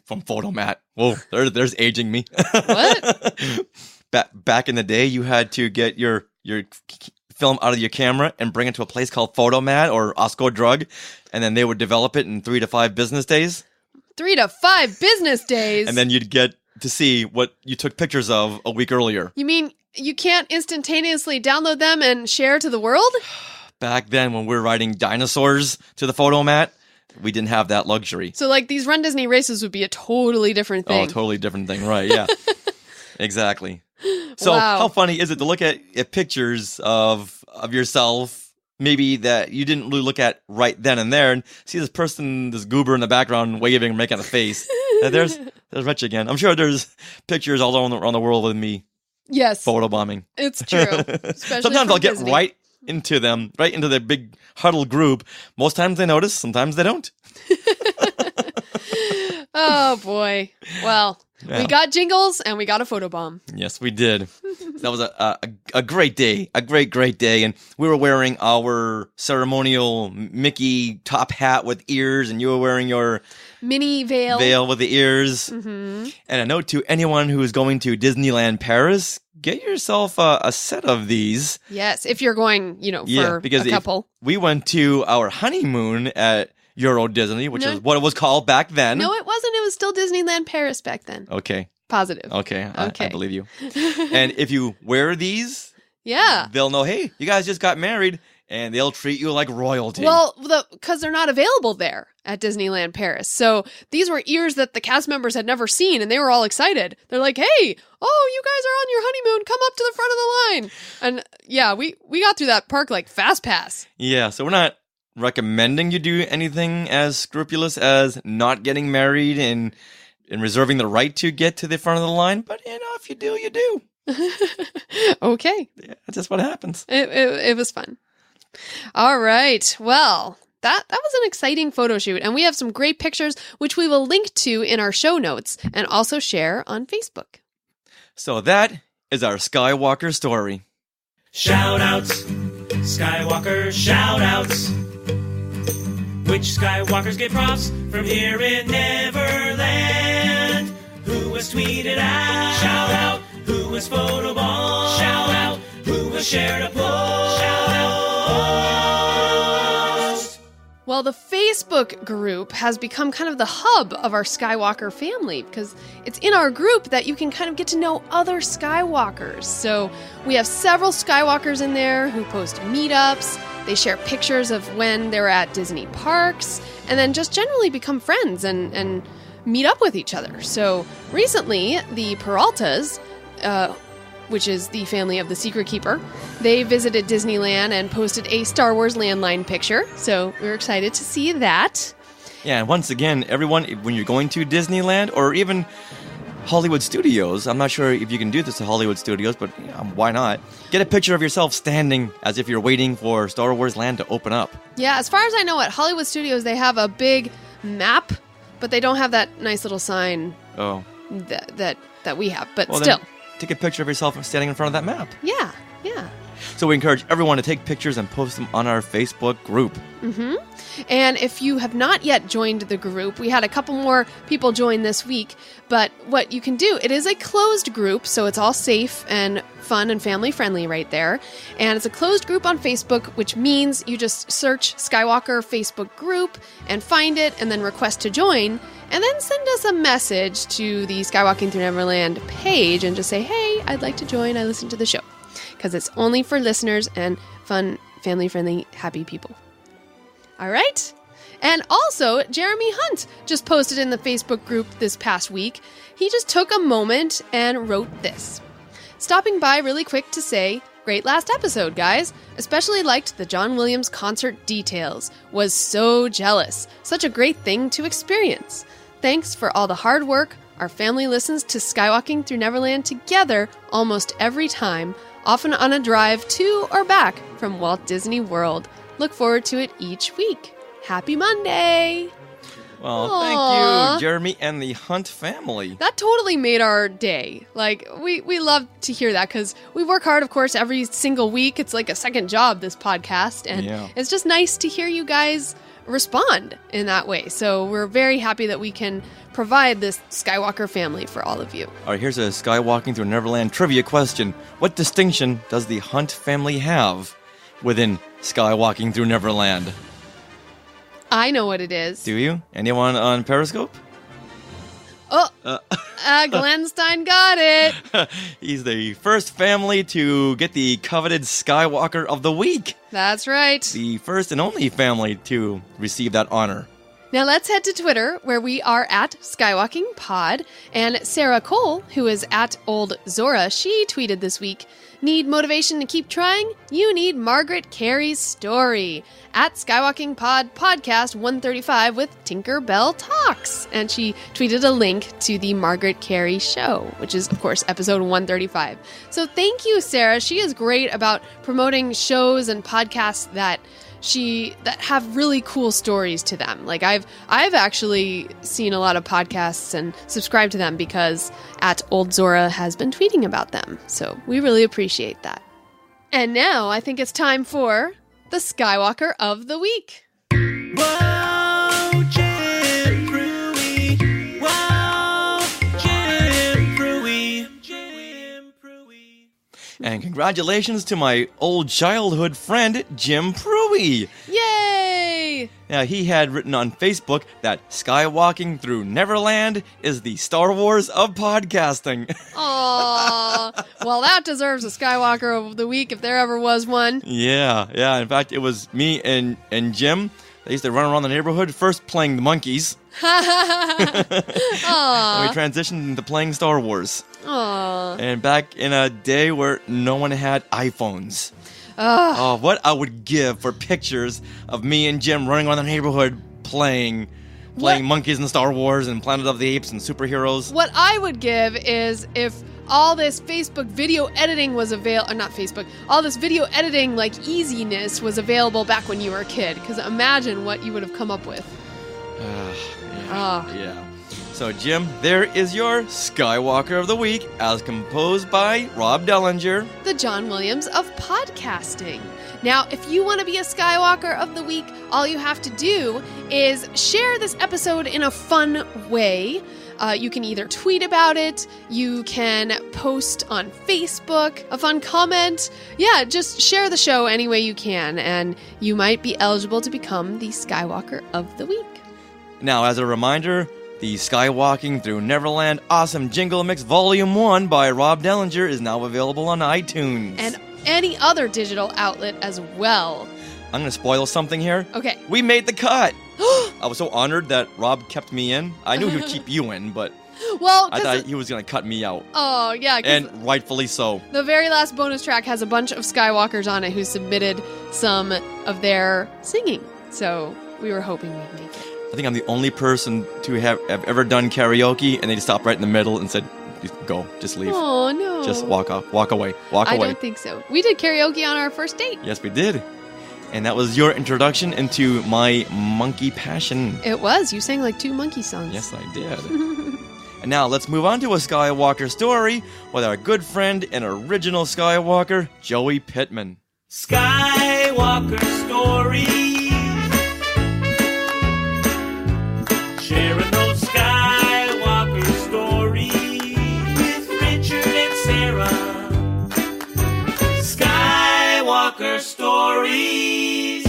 from Photomat? Whoa, there's aging me. What? Back in the day, you had to get your film out of your camera and bring it to a place called Photomat or Osco Drug, and then they would develop it in 3 to 5 business days. 3 to 5 business days? And then you'd get to see what you took pictures of a week earlier. You mean you can't instantaneously download them and share to the world? Back then, when we were riding dinosaurs to the Photomat, we didn't have that luxury. So, like, these Run Disney races would be a totally different thing. Oh, totally different thing, right? Yeah, exactly. So, Wow. how funny is it to look at pictures of yourself, maybe that you didn't really look at right then and there, and see this person, this goober in the background, waving, making a face. And there's Rich again. I'm sure there's pictures all around the world with me. Yes, photobombing. It's true. Especially sometimes from I'll get Disney. right into them, right into their big huddled group. Most times they notice, sometimes they don't. Oh boy. Well, we got Jingles and we got a photobomb. Yes, we did. That was a great day, a great day, and we were wearing our ceremonial Mickey top hat with ears, and you were wearing your mini veil with the ears. Mm-hmm. And a note to anyone who is going to Disneyland Paris: get yourself a set of these. Yes, if you're going, for because a couple. We went to our honeymoon at Euro Disney, which is what it was called back then. No, it wasn't. It was still Disneyland Paris back then. Okay. Positive. Okay. I believe you. And if you wear these, yeah, they'll know, hey, you guys just got married, and they'll treat you like royalty. Well, because they're not available there at Disneyland Paris. So these were ears that the cast members had never seen, and they were all excited. They're like, hey, you guys are on your honeymoon. Come up to the front of the line. And yeah, we got through that park like fast pass. Yeah, so we're not recommending you do anything as scrupulous as not getting married and reserving the right to get to the front of the line. But, if you do, you do. Okay. Yeah, that's just what happens. It was fun. All right. Well, that was an exciting photo shoot. And we have some great pictures, which we will link to in our show notes and also share on Facebook. So that is our Skywalker story. Shout-outs, Skywalker shout-outs. Which Skywalkers get props from here in Neverland? Who was tweeted out? Shout out. Who was photobombed? Shout out. Who was shared a post? Shout out. Well, the Facebook group has become kind of the hub of our Skywalker family because it's in our group that you can kind of get to know other Skywalkers. So we have several Skywalkers in there who post meetups. They share pictures of when they're at Disney parks and then just generally become friends and meet up with each other. So recently, the Peraltas, which is the family of the Secret Keeper, they visited Disneyland and posted a Star Wars landline picture. So we're excited to see that. Yeah, and once again, everyone, when you're going to Disneyland or even Hollywood Studios, I'm not sure if you can do this at Hollywood Studios, but why not? Get a picture of yourself standing as if you're waiting for Star Wars Land to open up. Yeah, as far as I know, at Hollywood Studios, they have a big map, but they don't have that nice little sign that we have. But well, still. Take a picture of yourself standing in front of that map. Yeah. So we encourage everyone to take pictures and post them on our Facebook group. Mm-hmm. And if you have not yet joined the group, we had a couple more people join this week. But what you can do, it is a closed group, so it's all safe and fun and family friendly right there. And it's a closed group on Facebook, which means you just search Skywalker Facebook group and find it and then request to join. And then send us a message to the Skywalking Through Neverland page and just say, hey, I'd like to join. I listen to the show. Because it's only for listeners and fun, family-friendly, happy people. All right? And also, Jeremy Hunt just posted in the Facebook group this past week. He just took a moment and wrote this. Stopping by really quick to say, great last episode, guys. Especially liked the John Williams concert details. Was so jealous. Such a great thing to experience. Thanks for all the hard work. Our family listens to Skywalking Through Neverland together almost every time, often on a drive to or back from Walt Disney World. Look forward to it each week. Happy Monday! Well, Aww. Thank you, Jeremy and the Hunt family. That totally made our day. Like, we love to hear that because we work hard, of course, every single week. It's like a second job, this podcast. And It's just nice to hear you guys respond in that way. So we're very happy that we can provide this Skywalker family for all of you. All right, here's a Skywalking Through Neverland trivia question. What distinction does the Hunt family have within Skywalking Through Neverland? I know what it is. Do you? Anyone on Periscope? Glenn Stein got it. He's the first family to get the coveted Skywalker of the Week. That's right. The first and only family to receive that honor. Now let's head to Twitter, where we are at Skywalking Pod. And Sarah Cole, who is at Old Zora, she tweeted this week, "Need motivation to keep trying? You need Margaret Carey's story. At Skywalking Pod Podcast 135 with Tinkerbell Talks." And she tweeted a link to the Margaret Carey show, which is, of course, episode 135. So thank you, Sarah. She is great about promoting shows and podcasts that have really cool stories to them. Like I've actually seen a lot of podcasts and subscribed to them because at Old Zora has been tweeting about them. So we really appreciate that. And now I think it's time for the Skywalker of the Week. Wow, Jim Pruitt. Wow, Jim Pruitt. Jim Pruitt. And congratulations to my old childhood friend, Jim Pruitt. Yay! Now, he had written on Facebook that Skywalking Through Neverland is the Star Wars of podcasting. Aww. Well, that deserves a Skywalker of the Week if there ever was one. Yeah. In fact, it was me and Jim. They used to run around the neighborhood, first playing the monkeys. And we transitioned into playing Star Wars. Aww. And back in a day where no one had iPhones. Ugh. Oh, what I would give for pictures of me and Jim running around the neighborhood playing monkeys in Star Wars and Planet of the Apes and superheroes. What I would give is if all this Facebook video editing was available, not Facebook, all this video editing like easiness was available back when you were a kid. Because imagine what you would have come up with. Yeah. So, Jim, there is your Skywalker of the Week, as composed by Rob Dellinger, the John Williams of podcasting. Now, if you want to be a Skywalker of the Week, all you have to do is share this episode in a fun way. You can either tweet about it, you can post on Facebook, a fun comment. Yeah, just share the show any way you can, and you might be eligible to become the Skywalker of the Week. Now, as a reminder, the Skywalking Through Neverland Awesome Jingle Mix Volume 1 by Rob Dellinger is now available on iTunes. And any other digital outlet as well. I'm going to spoil something here. Okay. We made the cut! I was so honored that Rob kept me in. I knew he would keep you in, but well, I thought he was going to cut me out. Oh, yeah. And rightfully so. The very last bonus track has a bunch of Skywalkers on it who submitted some of their singing. So we were hoping we'd make it. I think I'm the only person to have ever done karaoke, and they just stopped right in the middle and said, "Go, just leave. Oh, no. Just walk away, walk away." I don't think so. We did karaoke on our first date. Yes, we did. And that was your introduction into my monkey passion. It was. You sang like 2 monkey songs. Yes, I did. And now let's move on to a Skywalker story with our good friend and original Skywalker, Joey Pittman. Skywalker Story. Sharing those Skywalker stories with Richard and Sarah. Skywalker Stories.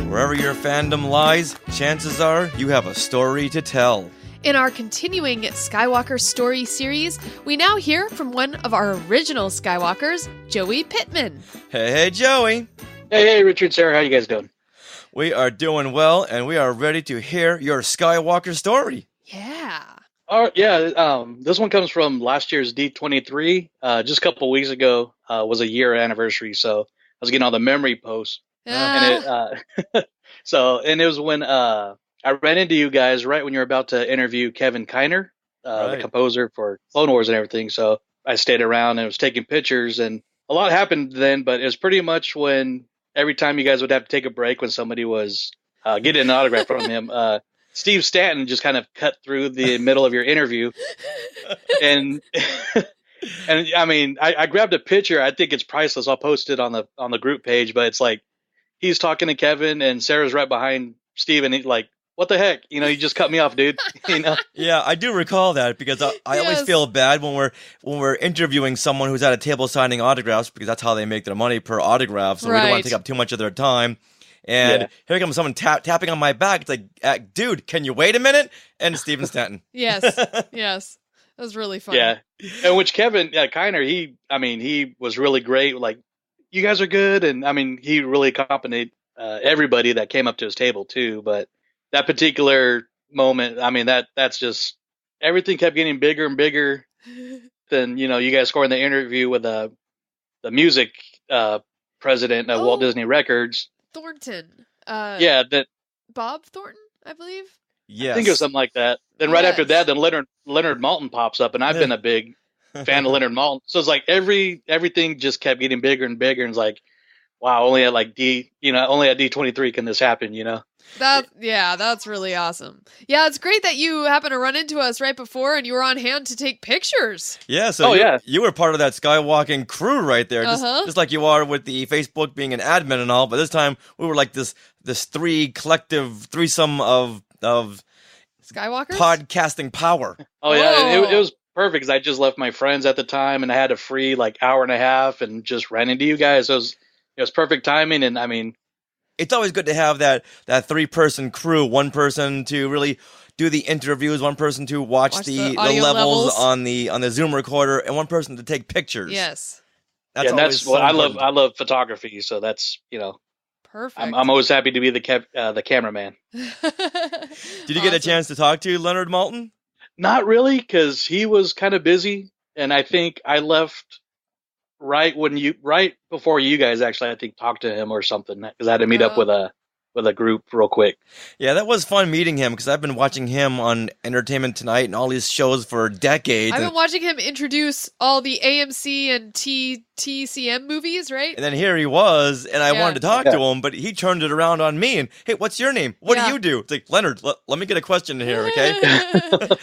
Wherever your fandom lies, chances are you have a story to tell. In our continuing Skywalker Story series, we now hear from one of our original Skywalkers, Joey Pittman. Hey, Joey. Hey, Richard, Sarah, how you guys doing? We are doing well, and we are ready to hear your Skywalker story. Yeah. This one comes from last year's D23. Just a couple weeks ago was a year anniversary, so I was getting all the memory posts. And it was when I ran into you guys right when you were about to interview Kevin Kiner, the composer for Clone Wars and everything. So I stayed around and was taking pictures, and a lot happened then, but it was pretty much when every time you guys would have to take a break when somebody was getting an autograph from him, Steve Stanton just kind of cut through the middle of your interview. And I mean, I grabbed a picture. I think it's priceless. I'll post it on the group page, but it's like he's talking to Kevin and Sarah's right behind Steve, and he's like, "What the heck? You just cut me off, dude." Yeah, I do recall that because I always feel bad when we're interviewing someone who's at a table signing autographs, because that's how they make their money per autograph. So we don't want to take up too much of their time. And here comes someone tapping on my back. It's like, dude, can you wait a minute? And Steven Stanton. Yes. That was really fun. Yeah. And which Kevin Kiner, he was really great. Like, you guys are good. And I mean, he really accompanied everybody that came up to his table too. But that particular moment, I mean, that's just, everything kept getting bigger and bigger. Then, you guys scoring the interview with the music president of Walt Disney Records. Thornton. Yeah, that Bob Thornton, I believe. Yes. I think it was something like that. Then right after that, then Leonard Maltin pops up, and I've been a big fan of Leonard Maltin. So it's like everything just kept getting bigger and bigger, and it's like, wow, only at D23 can this happen, That's really awesome. Yeah, it's great that you happened to run into us right before, and you were on hand to take pictures. Yeah, so you were part of that skywalking crew right there, just like you are with the Facebook being an admin and all. But this time we were like this threesome of Skywalkers podcasting power. Oh yeah, it was perfect because I just left my friends at the time, and I had a free hour and a half, and just ran into you guys. It was perfect timing, and I mean, it's always good to have that 3-person crew, one person to really do the interviews, one person to watch the levels on the Zoom recorder, and one person to take pictures. Yes. That's what I love. I love photography, so that's perfect. I'm always happy to be the cameraman. Did you get a chance to talk to Leonard Maltin? Not really, because he was kind of busy, and I think I left right before you guys actually, I think, talked to him or something, because I had to meet up with a group real quick. Yeah, that was fun meeting him, because I've been watching him on Entertainment Tonight and all these shows for decades. I've been watching him introduce all the AMC and TCM movies, right? And then here he was, and I wanted to talk to him, but he turned it around on me, and, hey, what's your name? What do you do? It's like, Leonard, let me get a question in here, okay?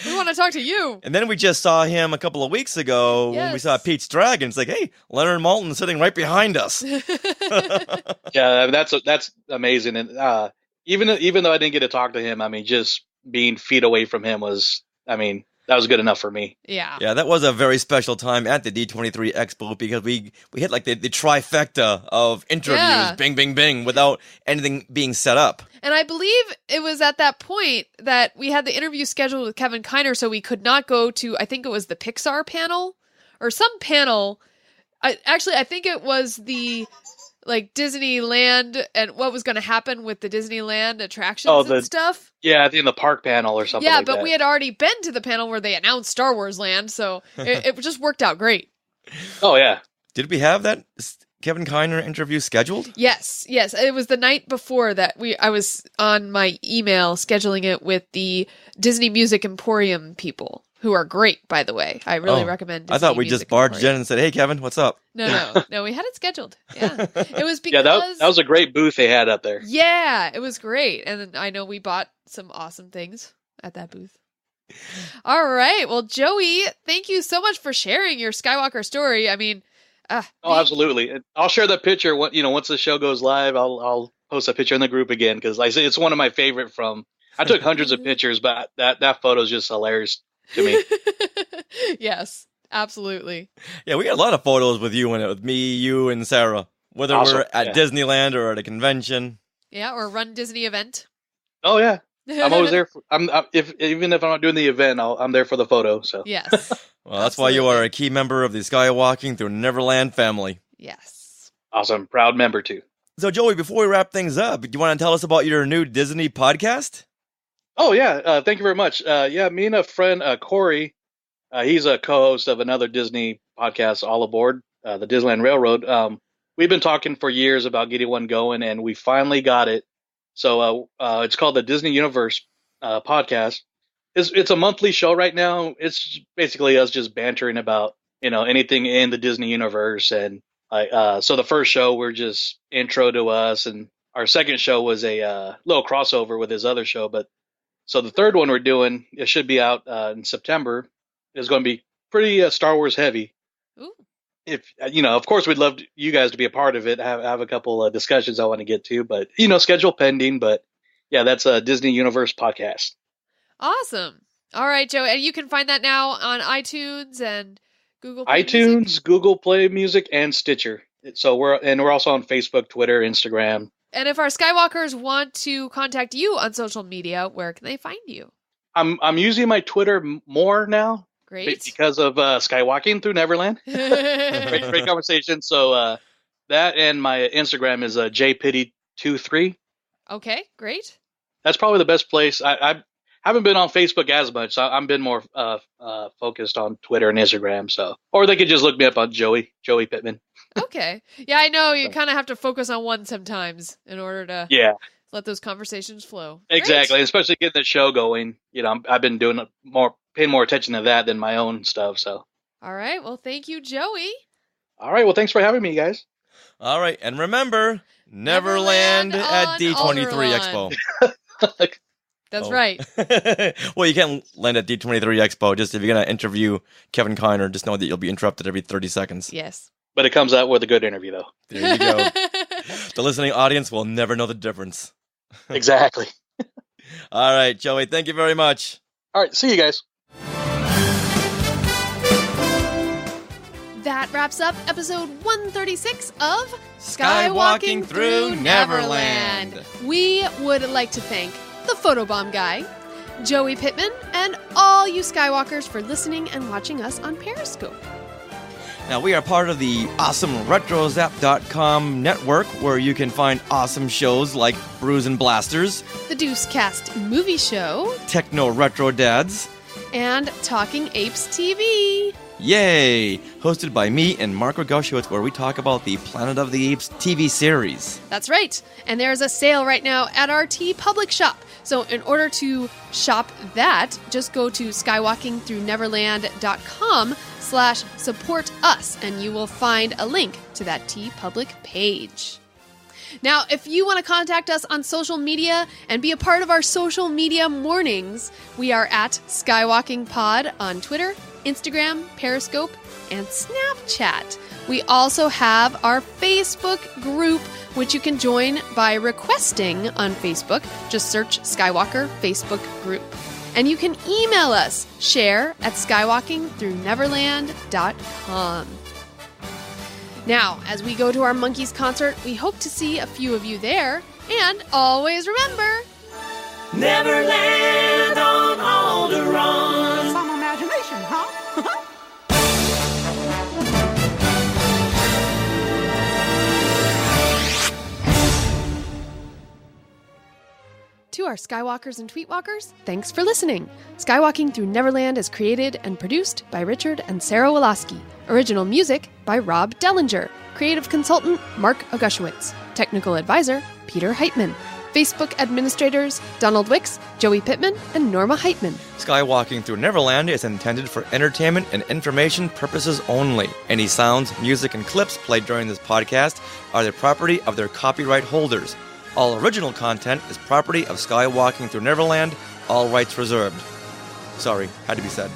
We want to talk to you. And then we just saw him a couple of weeks ago when we saw Pete's Dragon. It's like, hey, Leonard Maltin sitting right behind us. Yeah, that's amazing. And even though I didn't get to talk to him, I mean, just being feet away from him that was good enough for me. Yeah. Yeah, that was a very special time at the D23 Expo, because we hit like the trifecta of interviews, bing, bing, bing, without anything being set up. And I believe it was at that point that we had the interview scheduled with Kevin Kiner, so we could not go to, I think it was the Pixar panel or some panel. I think it was the Disneyland and what was going to happen with the Disneyland attractions and stuff. Yeah, I think the park panel or something like that. Yeah, but we had already been to the panel where they announced Star Wars Land, so it just worked out great. Oh, yeah. Did we have that Kevin Kiner interview scheduled? Yes. It was the night before that I was on my email scheduling it with the Disney Music Emporium people, who are great, by the way. I really recommend Disney I thought we Music just barged Emporium. in and said, hey, Kevin, what's up? No, we had it scheduled. Yeah. It was because... Yeah, that was a great booth they had up there. Yeah, it was great. And I know we bought some awesome things at that booth. All right. Well, Joey, thank you so much for sharing your Skywalker story. I mean... absolutely. I'll share that picture. Once the show goes live, I'll post a picture in the group again, because like I say, it's one of my favorite I took hundreds of pictures, but that photo is just hilarious to me. Yes, absolutely. Yeah, we got a lot of photos with you in it, with me, you, and Sarah. Whether we're at Disneyland or at a convention. Yeah, or a Run Disney event. Oh yeah, I'm always there. Even if I'm not doing the event, I'm there for the photo. So yes. Well, that's why you are a key member of the Skywalking Through Neverland family. Yes. Awesome, proud member too. So Joey, before we wrap things up, do you want to tell us about your new Disney podcast? Oh yeah, thank you very much. Me and a friend, Corey, he's a co-host of another Disney podcast, All Aboard, the Disneyland Railroad. We've been talking for years about getting one going, and we finally got it. So it's called the Disney Universe podcast. It's a monthly show right now. It's basically us just bantering about anything in the Disney universe, and so the first show we're just intro to us, and our second show was a little crossover with his other show, but. So the third one we're doing, it should be out in September, is going to be pretty Star Wars heavy. Ooh. If of course, we'd love you guys to be a part of it. I have a couple of discussions I want to get to, but schedule pending. But yeah, that's a Disney Universe podcast. Awesome. All right, Joe, and you can find that now on iTunes and Google Play Music? Google Play Music, and Stitcher. So we're also on Facebook, Twitter, Instagram. And if our Skywalkers want to contact you on social media, where can they find you? I'm using my Twitter more now. Great. Because of Skywalking Through Neverland. great conversation. So that and my Instagram is jpitty23. Okay, great. that's probably the best place. I haven't been on Facebook as much. So I've been more focused on Twitter and Instagram. So, or they could just look me up on Joey Pittman. Okay. Yeah, I know you kind of have to focus on one sometimes in order to let those conversations flow. Exactly, Great. especially getting the show going. I've been paying more attention to that than my own stuff. So, all right. Well, thank you, Joey. All right. Well, thanks for having me, guys. All right, and remember, Neverland at D23 Expo. That's right. Well, you can't land at D23 Expo. Just if you're going to interview Kevin Kiner, just know that you'll be interrupted every 30 seconds. Yes. But it comes out with a good interview, though. There you go. The listening audience will never know the difference. Exactly. All right, Joey, thank you very much. All right, see you guys. That wraps up episode 136 of Skywalking Through Neverland. We would like to thank the Photobomb Guy, Joey Pittman, and all you Skywalkers for listening and watching us on Periscope. Now, we are part of the awesome RetroZap.com network, where you can find awesome shows like Brews and Blasters, The Deuce Cast Movie Show, Techno Retro Dads, and Talking Apes TV. Yay! Hosted by me and Mark Rogoshowitz, where we talk about the Planet of the Apes TV series. That's right. And there's a sale right now at our TeePublic shop. So in order to shop that, just go to skywalkingthrough-neverland.com/support us, and you will find a link to that TeePublic page. Now, if you want to contact us on social media and be a part of our social media mornings, we are at SkywalkingPod on Twitter, Instagram, Periscope, and Snapchat. We also have our Facebook group, which you can join by requesting on Facebook. Just search Skywalker Facebook group. And you can email us, share@skywalkingthrough-neverland.com. Now, as we go to our Monkeys concert, we hope to see a few of you there. And always remember, Neverland on Alderaan. Some imagination, huh? to our Skywalkers and Tweetwalkers, thanks for listening. Skywalking Through Neverland is created and produced by Richard and Sarah Woloski. Original music by Rob Dellinger. Creative consultant Mark Ogushowitz. Technical advisor Peter Heitman. Facebook administrators Donald Wicks, Joey Pittman, and Norma Heitman. Skywalking Through Neverland is intended for entertainment and information purposes only. Any sounds, music, and clips played during this podcast are the property of their copyright holders. All original content is property of Skywalking Through Neverland, all rights reserved. Sorry, had to be said.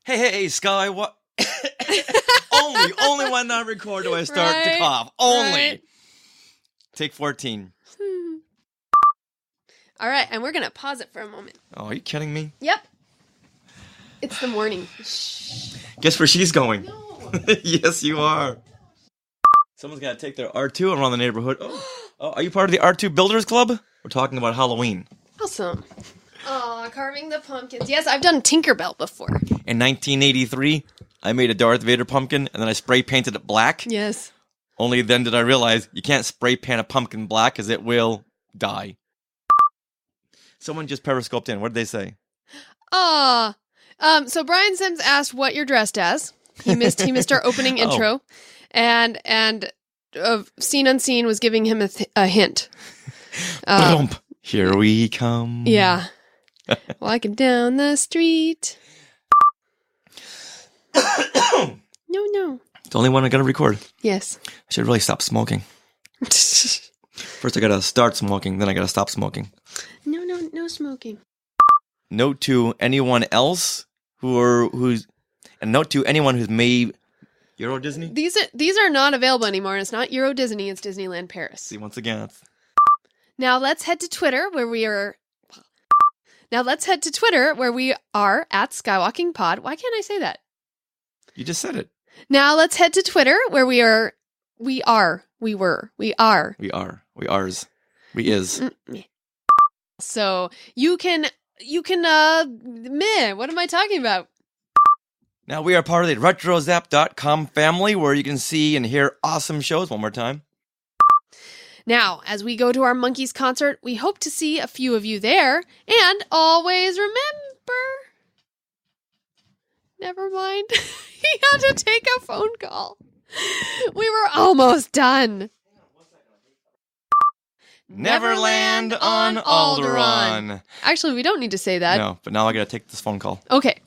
Hey, Skywalker. only when I record do I start to cough. Only. Right. Take 14. All right, and we're going to pause it for a moment. Oh, are you kidding me? Yep. It's the morning. Guess where she's going? No. Yes, you are. Someone's got to take their R2 around the neighborhood. Oh, are you part of the R2 Builders Club? We're talking about Halloween. Awesome. Oh, carving the pumpkins. Yes, I've done Tinkerbell before. In 1983, I made a Darth Vader pumpkin, and then I spray painted it black. Yes. Only then did I realize you can't spray paint a pumpkin black because it will die. Someone just periscoped in. What did they say? So Brian Sims asked what you're dressed as. He missed our opening intro. And Scene Unseen was giving him a hint. Here we come. Yeah. Walking down the street. No. It's the only one I gotta record. Yes. I should really stop smoking. First I gotta start smoking, then I gotta stop smoking. No smoking. Note to anyone else who's made Euro Disney. These are not available anymore. It's not Euro Disney, it's Disneyland Paris. See, once again. Now let's head to Twitter where we are at Skywalking Pod. Why can't I say that? You just said it. Now let's head to Twitter where we are. So you can, what am I talking about? Now we are part of the RetroZap.com family where you can see and hear awesome shows. One more time. Now, as we go to our Monkeys concert, we hope to see a few of you there. And always remember... Never mind. He had to take a phone call. We were almost done. Neverland on Alderaan. Actually, we don't need to say that. No, but now I gotta take this phone call. Okay.